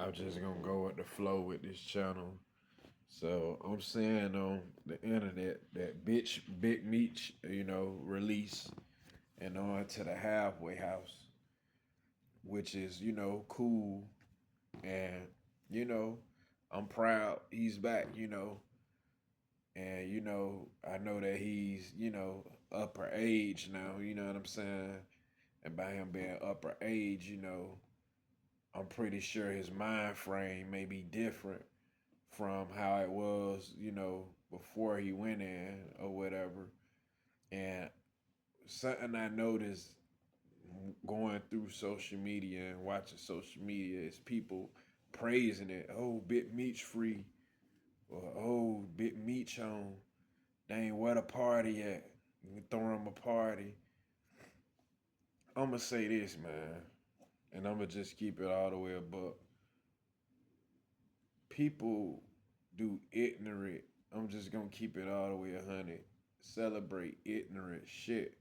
I'm just gonna go with the flow with this channel. So I'm saying on the internet that bitch Big Meech, release and on to the halfway house, which is, cool. And, you know, I'm proud he's back, and I know that he's, upper age now, you know what I'm saying? And by him being upper age, I'm pretty sure his mind frame may be different from how it was, before he went in or whatever. And something I noticed going through social media and watching social media is people praising it. Oh, Bit Meech free, or oh, Bit Meech on. Dang, what a party at? You can throw him a party. I'm gonna say this, man, and I'm gonna just keep it all the way above. People do ignorant. I'm just gonna keep it all the way 100. Celebrate ignorant shit.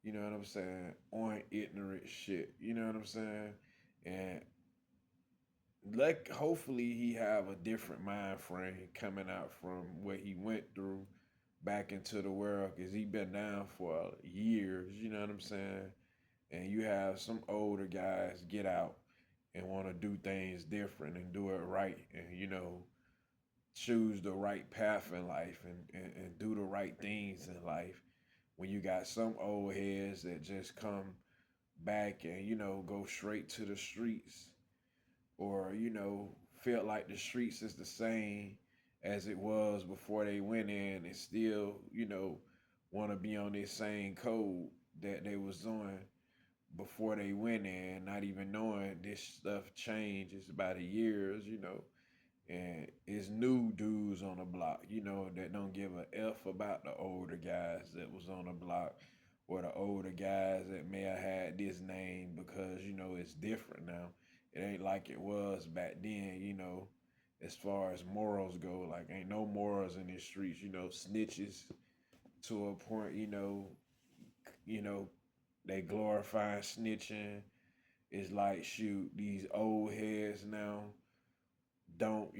You know what I'm saying? On ignorant shit. You know what I'm saying? And like, hopefully he have a different mind frame coming out from what he went through back into the world, because he been down for years. You know what I'm saying? And you have some older guys get out and want to do things different and do it right, and choose the right path in life, and do the right things in life. When you got some old heads that just come back and go straight to the streets, or felt like the streets is the same as it was before they went in, and still want to be on this same code that they was on before they went in, not even knowing this stuff changes by the years, and it's new dudes on the block, that don't give a F about the older guys that was on the block, or the older guys that may have had this name, because, it's different now. It ain't like it was back then, as far as morals go. Like, ain't no morals in these streets, snitches to a point, you know, they glorifying snitching. It's like, shoot, these old heads now don't,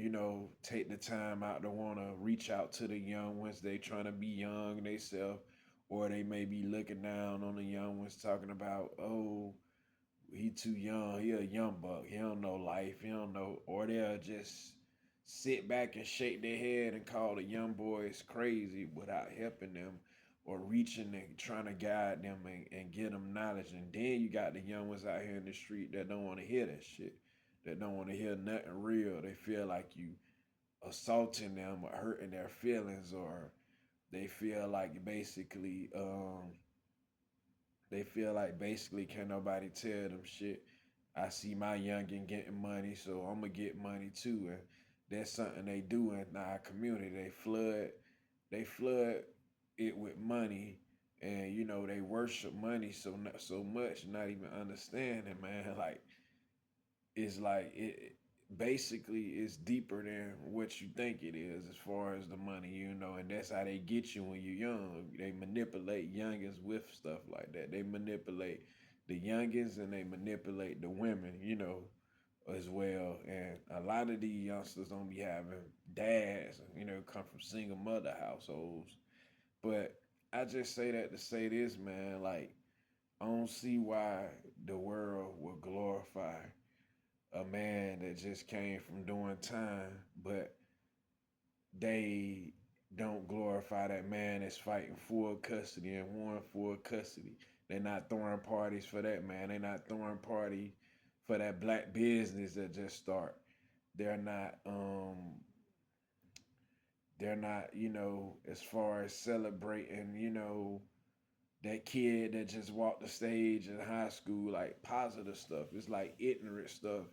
take the time out to want to reach out to the young ones. They trying to be young themselves, or they may be looking down on the young ones, talking about, oh, he too young, he a young buck, he don't know life, he don't know, or they'll just sit back and shake their head and call the young boys crazy without helping them or reaching and trying to guide them, and get them knowledge. And then you got the young ones out here in the street that don't want to hear that shit, that don't want to hear nothing real. They feel like you assaulting them or hurting their feelings, or they feel like basically can't nobody tell them shit. I see my youngin getting money, so I'm gonna get money too. And that's something they do in our community. They flood it with money, and they worship money so much, not even understanding, man. Like, it's like it basically is deeper than what you think it is, as far as the money, and that's how they get you when you're young. They manipulate youngins with stuff like that. They manipulate the youngins, and they manipulate the women, as well. And a lot of these youngsters don't be having dads, come from single mother households. But I just say that to say this, man. Like, I don't see why the world would glorify a man that just came from doing time, but they don't glorify that man that's fighting full custody and won full custody. They're not throwing parties for that man. They're not throwing party for that black business that just start. They're not as far as celebrating, that kid that just walked the stage in high school, like positive stuff. It's like ignorant stuff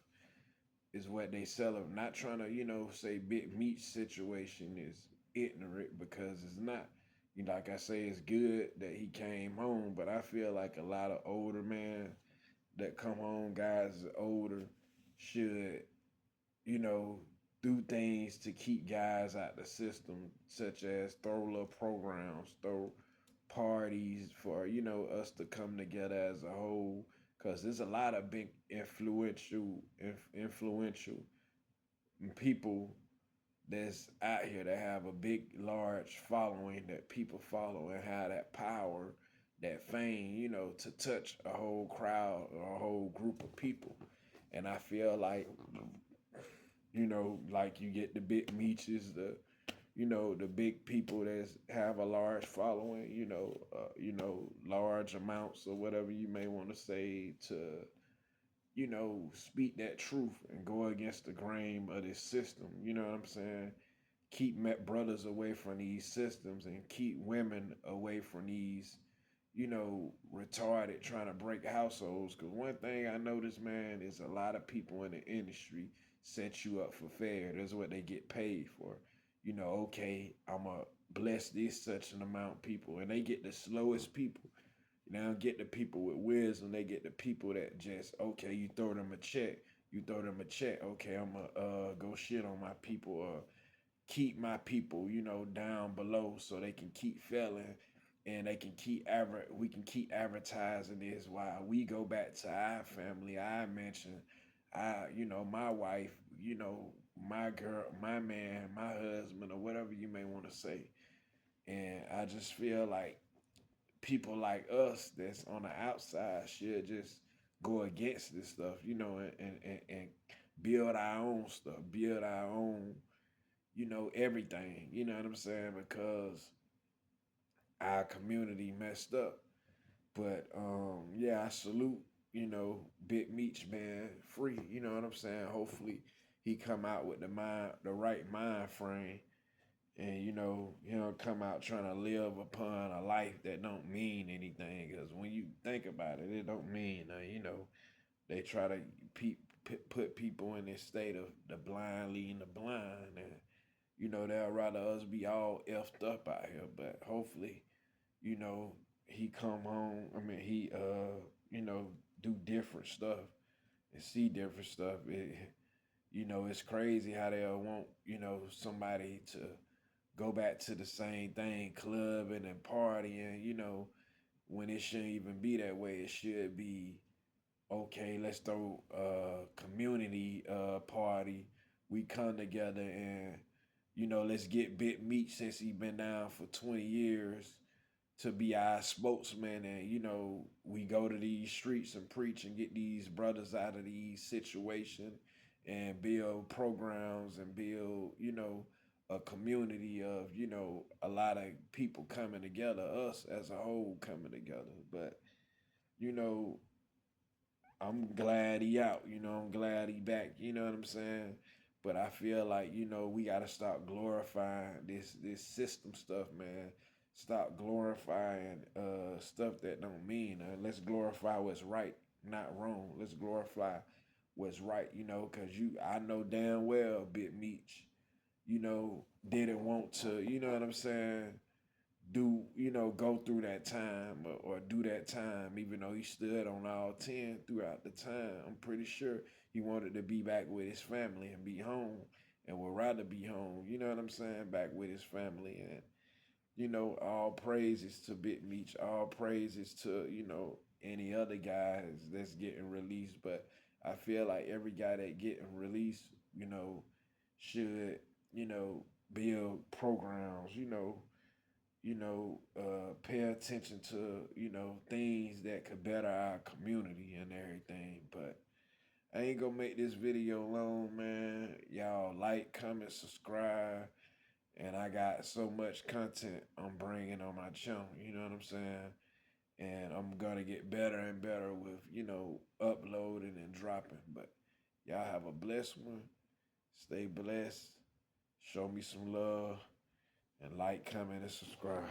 is what they sell them. Not trying to, say Big Meat situation is ignorant, because it's not. Like I say, it's good that he came home, but I feel like a lot of older men that come home, guys older, should, you know, do things to keep guys out the system, such as throw little programs, throw parties for, us to come together as a whole, Cause there's a lot of big influential people that's out here that have a big, large following that people follow and have that power, that fame, to touch a whole crowd or a whole group of people. And I feel like you get the big Meeches, the big people that have a large following, large amounts or whatever you may want to say to, speak that truth and go against the grain of this system. You know what I'm saying? Keep brothers away from these systems and keep women away from these, retarded trying to break households. Because one thing I noticed, man, is a lot of people in the industry set you up for failure. That's what they get paid for. Okay, I'm going to bless this such an amount of people. And they get the slowest people. Now get the people with wisdom. They get the people that just, okay, you throw them a check. You throw them a check. Okay, I'm going to go shit on my people or keep my people, down below so they can keep failing and they can we can keep advertising this while we go back to our family, I mention, my wife, my girl, my man, my husband, or whatever you may want to say. And I just feel like people like us that's on the outside should just go against this stuff, and build our own stuff, build our own, everything. You know what I'm saying? Because our community messed up. But yeah, I salute, Big Meech, man, free. You know what I'm saying? Hopefully he come out with the right mind frame, and he don't come out trying to live upon a life that don't mean anything. Because when you think about it, it don't mean nothing. They try to put people in this state of the blind leading the blind, and they'll rather us be all effed up out here. But hopefully, you know, he come home. I mean, he do different stuff and see different stuff. It's crazy how they'll want, somebody to go back to the same thing, clubbing and partying, when it shouldn't even be that way. It should be, okay, let's throw a community party. We come together and let's get Big Meech since he been down for 20 years to be our spokesman, and we go to these streets and preach and get these brothers out of these situations and build programs and build a community of a lot of people coming together, us as a whole coming together. But you know I'm glad he out. I'm glad he back. You know what I'm saying? But I feel like we gotta stop glorifying this system stuff, man. Stop glorifying stuff that don't mean. Let's glorify what's right, not wrong. Let's glorify what's right. Cause I know damn well Big Meech, didn't want to. You know what I'm saying? Go through that time or do that time, even though he stood on all 10 throughout the time. I'm pretty sure he wanted to be back with his family and be home and would rather be home, you know what I'm saying, back with his family. And, all praises to Big Meech, all praises to, any other guys that's getting released. But I feel like every guy that getting released, should, build programs, pay attention to, things that could better our community and everything. But I ain't gonna make this video long, man. Y'all like, comment, subscribe. And I got so much content I'm bringing on my channel, you know what I'm saying? And I'm gonna get better and better with, uploading and dropping. But y'all have a blessed one. Stay blessed. Show me some love. And like, comment, and subscribe.